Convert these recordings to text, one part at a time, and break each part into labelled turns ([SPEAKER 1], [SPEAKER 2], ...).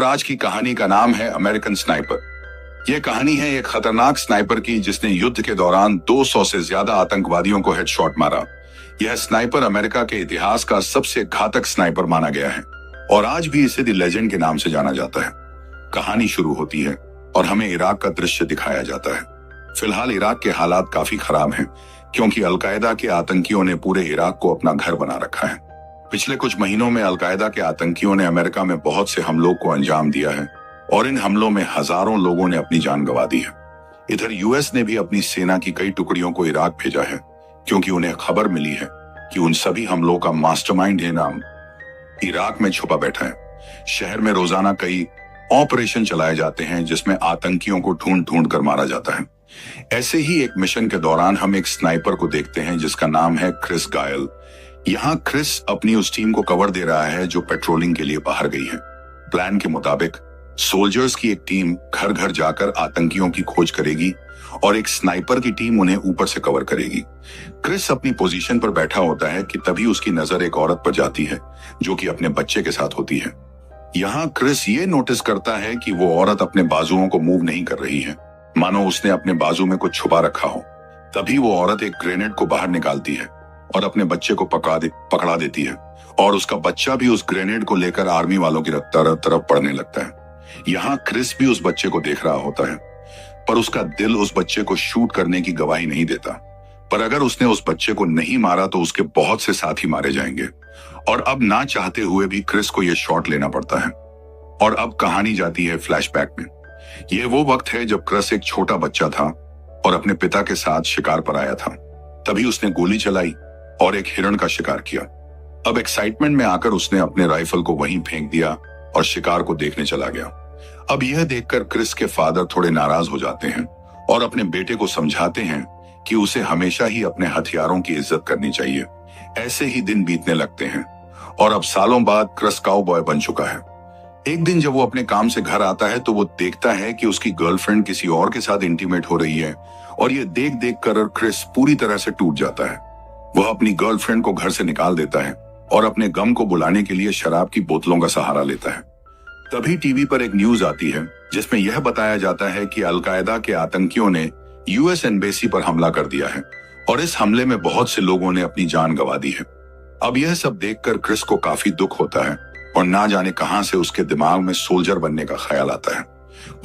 [SPEAKER 1] और आज की कहानी का नाम है अमेरिकन स्नाइपर। यह कहानी है एक खतरनाक स्नाइपर की जिसने युद्ध के दौरान 200 से ज्यादा आतंकवादियों को हेडशॉट मारा। यह स्नाइपर अमेरिका के इतिहास का सबसे घातक स्नाइपर माना गया है और आज भी इसे द लेजेंड के नाम से जाना जाता है। कहानी शुरू होती है और हमें इराक का दृश्य दिखाया जाता है। फिलहाल इराक के हालात काफी खराब हैं क्योंकि अलकायदा के आतंकियों ने पूरे इराक को अपना घर बना रखा है। पिछले कुछ महीनों में अलकायदा के आतंकियों ने अमेरिका में बहुत से हमलों को अंजाम दिया है और इन हमलों में हजारों लोगों ने अपनी जान गंवा दी है। इधर यूएस ने भी अपनी सेना की कई टुकड़ियों को इराक भेजा है क्योंकि उन्हें खबर मिली है कि उन सभी हमलों का मास्टरमाइंड है नाम इराक में छुपा बैठा है। शहर में रोजाना कई ऑपरेशन चलाए जाते हैं जिसमें आतंकियों को ढूंढ ढूंढ कर मारा जाता है। ऐसे ही एक मिशन के दौरान हम एक स्नाइपर को देखते हैं जिसका नाम है क्रिस गायल। यहाँ क्रिस अपनी उस टीम को कवर दे रहा है जो पेट्रोलिंग के लिए बाहर गई है। प्लान के मुताबिक सोल्जर्स की एक टीम घर घर जाकर आतंकियों की खोज करेगी और एक स्नाइपर की टीम उन्हें ऊपर से कवर करेगी। क्रिस अपनी पोजीशन पर बैठा होता है कि तभी उसकी नजर एक औरत पर जाती है जो कि अपने बच्चे के साथ होती है। यहाँ क्रिस ये नोटिस करता है कि वो औरत अपने बाजुओं को मूव नहीं कर रही है, मानो उसने अपने बाजू में कुछ छुपा रखा हो। तभी वो औरत एक ग्रेनेड को बाहर निकालती है और अपने बच्चे को पकड़ा देती है और उसका बच्चा भी उस ग्रेनेड को लेकर आर्मी वालों की तरफ बढ़ने लगता है। यहाँ क्रिस भी उस बच्चे को देख रहा होता है पर उसका दिल उस बच्चे को शूट करने की गवाही नहीं देता। पर अगर उसने उस बच्चे को नहीं मारा तो उसके बहुत से साथी मारे जाएंगे और अब ना चाहते हुए भी क्रिस को यह शॉट लेना पड़ता है। और अब कहानी जाती है फ्लैशबैक में। यह वो वक्त है जब क्रिस एक छोटा बच्चा था और अपने पिता के साथ शिकार पर आया था। तभी उसने गोली चलाई और एक हिरण का शिकार किया। अब एक्साइटमेंट में आकर उसने अपने राइफल को वहीं फेंक दिया और शिकार को देखने चला गया। अब यह देखकर क्रिस के फादर थोड़े नाराज हो जाते हैं और अपने बेटे को समझाते हैं कि उसे हमेशा ही अपने हथियारों की इज्जत करनी चाहिए। ऐसे ही दिन बीतने लगते हैं और अब सालों बाद क्रिस काउबॉय बन चुका है। एक दिन जब वो अपने काम से घर आता है तो वो देखता है कि उसकी गर्लफ्रेंड किसी और के साथ इंटीमेट हो रही है और ये देख देख कर क्रिस पूरी तरह से टूट जाता है। वह अपनी गर्लफ्रेंड को घर से निकाल देता है और अपने गम को बुलाने के लिए शराब की बोतलों का सहारा लेता है। तभी टीवी पर एक न्यूज आती है जिसमें यह बताया जाता है कि अलकायदा के आतंकियों ने यूएस एम्बेसी पर हमला कर दिया है और इस हमले में बहुत से लोगों ने अपनी जान गंवा दी है। अब यह सब देखकर क्रिस को काफी दुख होता है और ना जाने कहां से उसके दिमाग में सोल्जर बनने का ख्याल आता है।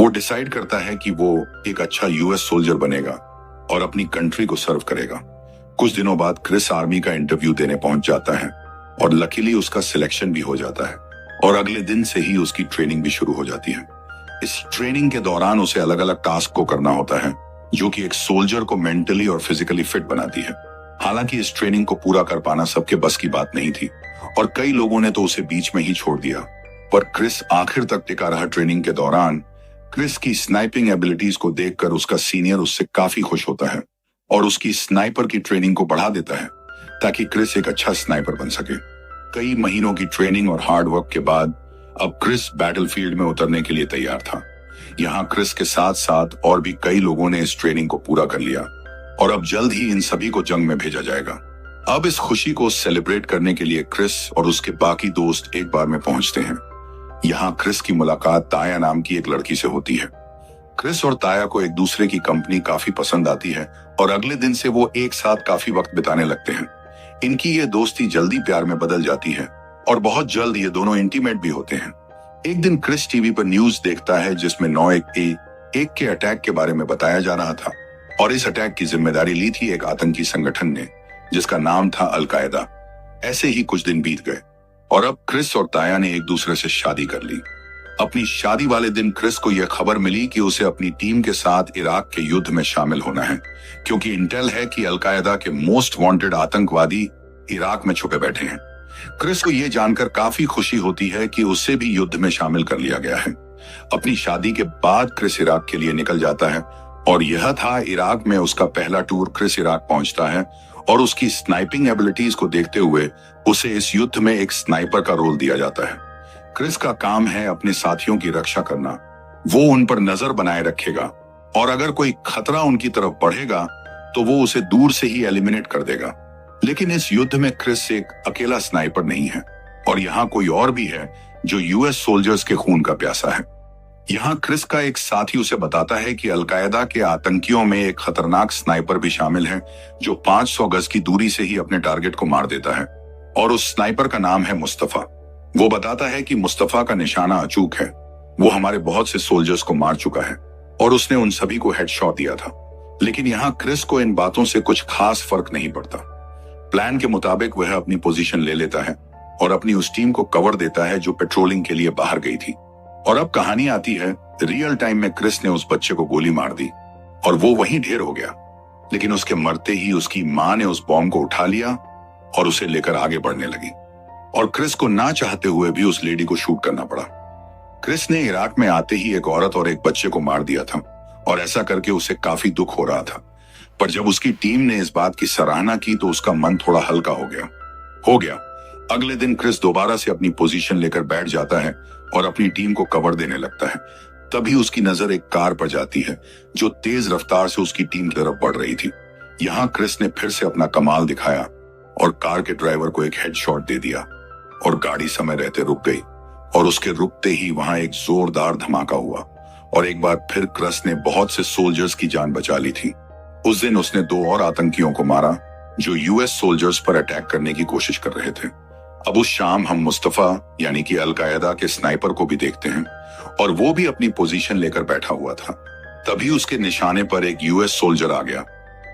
[SPEAKER 1] वो डिसाइड करता है कि वो एक अच्छा यूएस सोल्जर बनेगा और अपनी कंट्री को सर्व करेगा। कुछ दिनों बाद क्रिस आर्मी का इंटरव्यू देने पहुंच जाता है और लकीली उसका सिलेक्शन भी हो जाता है और अगले दिन से ही उसकी ट्रेनिंग भी शुरू हो जाती है। इस ट्रेनिंग के दौरान उसे अलग अलग टास्क को करना होता है जो कि एक सोल्जर को मेंटली और फिजिकली फिट बनाती है। हालांकि इस ट्रेनिंग को पूरा कर पाना सबके बस की बात नहीं थी और कई लोगों ने तो उसे बीच में ही छोड़ दिया, पर क्रिस आखिर तक टिका रहा। ट्रेनिंग के दौरान क्रिस की स्नाइपिंग एबिलिटीज को देखकर उसका सीनियर उससे काफी खुश होता है और उसकी स्नाइपर की ट्रेनिंग को बढ़ा देता है ताकि क्रिस एक अच्छा स्नाइपर बन सके। कई महीनों की ट्रेनिंग और हार्ड वर्क के बाद अब क्रिस बैटलफील्ड में उतरने के लिए तैयार था। यहाँ क्रिस के साथ साथ और भी कई लोगों ने इस ट्रेनिंग को पूरा कर लिया और अब जल्द ही इन सभी को जंग में भेजा जाएगा। अब इस खुशी को सेलिब्रेट करने के लिए क्रिस और उसके बाकी दोस्त एक बार में पहुंचते हैं। यहाँ क्रिस की मुलाकात ताया नाम की एक लड़की से होती है। क्रिस और ताया को एक दूसरे की कंपनी काफी पसंद आती है और अगले दिन से वो एक साथ काफी वक्त बिताने लगते हैं। इनकी ये दोस्ती जल्दी प्यार में बदल जाती है और बहुत जल्द ये दोनों इंटीमेट भी होते हैं। एक दिन क्रिस टीवी पर न्यूज देखता है जिसमें 9/11 के अटैक के बारे में बताया जा रहा था और इस अटैक की जिम्मेदारी ली थी एक आतंकी संगठन ने जिसका नाम था अलकायदा। ऐसे ही कुछ दिन बीत गए और अब क्रिस और ताया ने एक दूसरे से शादी कर ली। अपनी शादी वाले दिन क्रिस को यह खबर मिली कि उसे अपनी टीम के साथ इराक के युद्ध में शामिल होना है क्योंकि इंटेल है कि अलकायदा के मोस्ट वांटेड आतंकवादी इराक में छुपे बैठे हैं। क्रिस को यह जानकर काफी खुशी होती है कि उसे भी युद्ध में शामिल कर लिया गया है। अपनी शादी के बाद क्रिस इराक के लिए निकल जाता है और यह था इराक में उसका पहला टूर। क्रिस इराक पहुंचता है और उसकी स्नाइपिंग एबिलिटीज को देखते हुए उसे इस युद्ध में एक स्नाइपर का रोल दिया जाता है। क्रिस का काम है अपने साथियों की रक्षा करना। वो उन पर नजर बनाए रखेगा और अगर कोई खतरा उनकी तरफ बढ़ेगा तो वो उसे दूर से ही एलिमिनेट कर देगा। लेकिन इस युद्ध में क्रिस एक अकेला स्नाइपर नहीं है और यहाँ कोई और भी है जो यूएस सोल्जर्स के खून का प्यासा है। यहाँ क्रिस का एक साथी उसे बताता है कि अलकायदा के आतंकियों में एक खतरनाक स्नाइपर भी शामिल है जो 500 गज की दूरी से ही अपने टारगेट को मार देता है, और उस स्नाइपर का नाम है मुस्तफा। वो बताता है कि मुस्तफा का निशाना अचूक है, वो हमारे बहुत से सोल्जर्स को मार चुका है और उसने उन सभी को हेडशॉट दिया था। लेकिन यहाँ क्रिस को इन बातों से कुछ खास फर्क नहीं पड़ता। प्लान के मुताबिक वह अपनी पोजीशन ले लेता है और अपनी उस टीम को कवर देता है जो पेट्रोलिंग के लिए बाहर गई थी। और अब कहानी आती है, रियल टाइम में क्रिस ने उस बच्चे को गोली मार दी और वो वहीं ढेर हो गया। लेकिन उसके मरते ही उसकी मां ने उस बॉम्ब को उठा लिया और उसे लेकर आगे बढ़ने लगी, और क्रिस को ना चाहते हुए भी उस लेडी को शूट करना पड़ा। क्रिस ने इराक में आते ही एक औरत और एक बच्चे को मार दिया था और ऐसा करके उसे काफी दुख हो रहा था। पर जब उसकी टीम ने इस बात की सराहना की तो उसका मन थोड़ा हल्का हो गया। अगले दिन क्रिस दोबारा से अपनी पोजीशन लेकर बैठ जाता है और अपनी टीम को कवर देने लगता है। तभी उसकी नजर एक कार पर जाती है जो तेज रफ्तार से उसकी टीम की तरफ बढ़ रही थी। यहाँ क्रिस ने फिर से अपना कमाल दिखाया और कार के ड्राइवर को एक हेडशॉट दे दिया और गाड़ी समय रहते रुक गई, और उसके रुकते ही वहां एक जोरदार धमाका हुआ और एक बार फिर क्रिस ने बहुत से सोल्जर्स की जान बचा ली थी। उस दिन उसने 2 और आतंकियों को मारा जो यूएस सोल्जर्स पर अटैक करने की कोशिश कर रहे थे। अब उस शाम हम मुस्तफा यानी कि अलकायदा के स्नाइपर को भी देखते हैं, और वो भी अपनी पोजीशन लेकर बैठा हुआ था। तभी उसके निशाने पर एक यूएस सोल्जर आ गया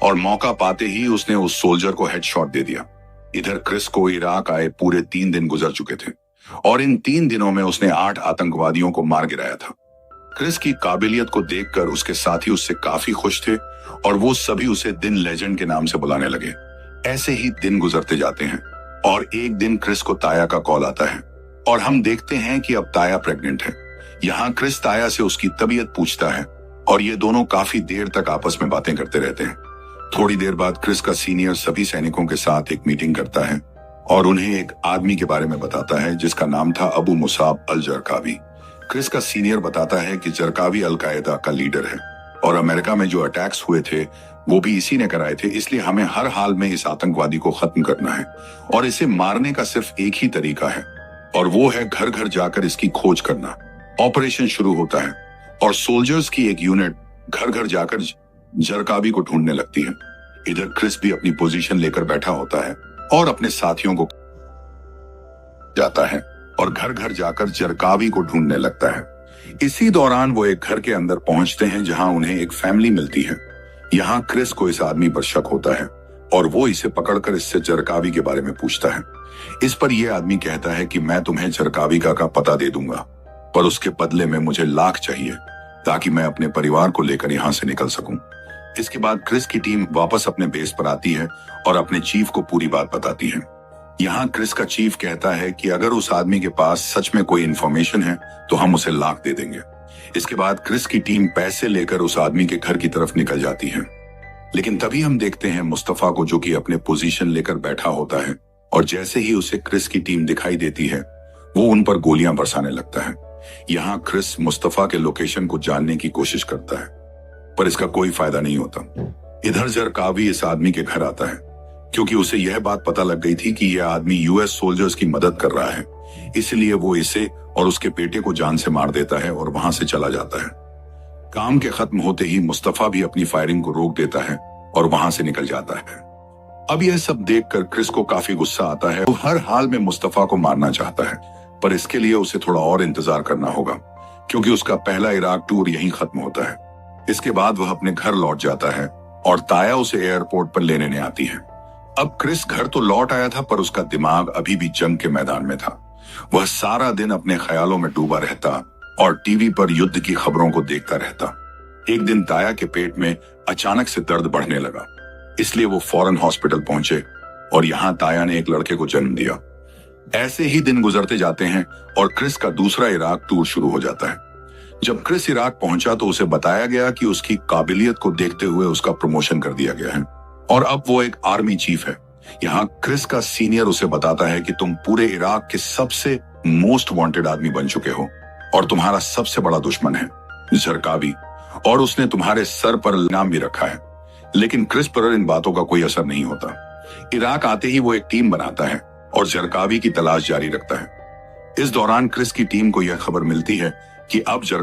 [SPEAKER 1] और मौका पाते ही उसने उस सोल्जर को हेडशॉट दे दिया। इधर क्रिस को इराक आए पूरे 3 दिन गुजर चुके थे और इन 3 दिनों में उसने 8 आतंकवादियों को मार गिराया था। क्रिस की काबिलियत को देखकर उसके साथी उससे काफी खुश थे और वो सभी उसे दिन लेजेंड के नाम से बुलाने लगे। ऐसे ही दिन गुजरते जाते हैं और एक दिन क्रिस को ताया का कॉल आता है और हम देखते हैं कि अब ताया प्रेग्नेंट है। यहाँ क्रिस ताया से उसकी तबीयत पूछता है और ये दोनों काफी देर तक आपस में बातें करते रहते हैं। थोड़ी देर बाद क्रिस का सीनियर सभी सैनिकों के साथ एक मीटिंग करता है और उन्हें एक आदमी के बारे में बताता है जिसका नाम था Abu Musab al Zarqawi. Chris का सीनियर बताता है कि जरकावी अलकायदा का लीडर है और अमेरिका में जो अटैक्स हुए थे वो भी इसी ने कराए थे, इसलिए हमें हर हाल में इस आतंकवादी को खत्म करना है और इसे मारने का सिर्फ एक ही तरीका है और वो है घर घर जाकर इसकी खोज करना। ऑपरेशन शुरू होता है और सोल्जर्स की एक यूनिट घर घर जाकर जरकावी को ढूंढने लगती है। इधर क्रिस भी अपनी पोजीशन लेकर बैठा होता है और अपने साथियों को जाता है और घर घर जाकर जरकावी को ढूंढने लगता है। इसी दौरान वो एक घर के अंदर पहुंचते हैं जहां उन्हें एक फैमिली मिलती है। यहाँ क्रिस को इस आदमी पर शक होता है और वो इसे पकड़कर इससे जरकावी के बारे में पूछता है। इस पर यह आदमी कहता है कि मैं तुम्हें जरकावी का पता दे दूंगा, पर उसके बदले में मुझे लाख चाहिए ताकि मैं अपने परिवार को लेकर यहाँ से निकल सकूं। इसके बाद क्रिस की टीम वापस अपने बेस पर आती है और अपने चीफ को पूरी बात बताती है। यहाँ क्रिस का चीफ कहता है कि अगर उस आदमी के पास सच में कोई इंफॉर्मेशन है तो हम उसे लाख दे देंगे। इसके बाद क्रिस की टीम पैसे लेकर उस आदमी के घर की तरफ निकल जाती है। लेकिन तभी हम देखते हैं मुस्तफा को जो कि अपने पोजीशन लेकर बैठा होता है और जैसे ही उसे क्रिस की टीम दिखाई देती है वो उन पर गोलियां बरसाने लगता है। यहाँ क्रिस मुस्तफा के लोकेशन को जानने की कोशिश करता है पर इसका कोई फायदा नहीं होता। इधर जरकावी इस आदमी के घर आता है क्योंकि उसे यह बात पता लग गई थी कि यह आदमी यूएस सोल्जर्स की मदद कर रहा है, इसलिए वो इसे और उसके बेटे को जान से मार देता है और वहां से चला जाता है। काम के खत्म होते ही मुस्तफा भी अपनी फायरिंग को रोक देता है और वहां से निकल जाता है। अब यह सब देखकर क्रिस को काफी गुस्सा आता है। वो हर हाल में मुस्तफा को मारना चाहता है पर इसके लिए उसे थोड़ा और इंतजार करना होगा क्योंकि उसका पहला इराक टूर यहीं खत्म होता है। इसके बाद वह अपने घर लौट जाता है और ताया उसे एयरपोर्ट पर लेने आती है। अब क्रिस घर तो लौट आया था पर उसका दिमाग अभी भी जंग के मैदान में था। वह सारा दिन अपने ख्यालों में डूबा रहता और टीवी पर युद्ध की खबरों को देखता रहता। एक दिन ताया के पेट में अचानक से दर्द बढ़ने लगा, इसलिए वो फौरन हॉस्पिटल पहुंचे और यहाँ ताया ने एक लड़के को जन्म दिया। ऐसे ही दिन गुजरते जाते हैं और क्रिस का दूसरा इराक टूर शुरू हो जाता है। जब क्रिस इराक पहुंचा तो उसे बताया गया कि उसकी काबिलियत को देखते हुए उसका प्रमोशन कर दिया गया है और अब वो एक आर्मी चीफ है। यहाँ क्रिस का सीनियर उसे बताता है कि तुम पूरे इराक के सबसे मोस्ट वांटेड आदमी बन चुके हो और तुम्हारा सबसे बड़ा दुश्मन है जरकावी, और उसने तुम्हारे सर पर इनाम भी रखा है। लेकिन क्रिस पर इन बातों का कोई असर नहीं होता। इराक आते ही वो एक टीम बनाता है और जरकावी की तलाश जारी रखता है। इस दौरान क्रिस की टीम को यह खबर मिलती है कि अब जरका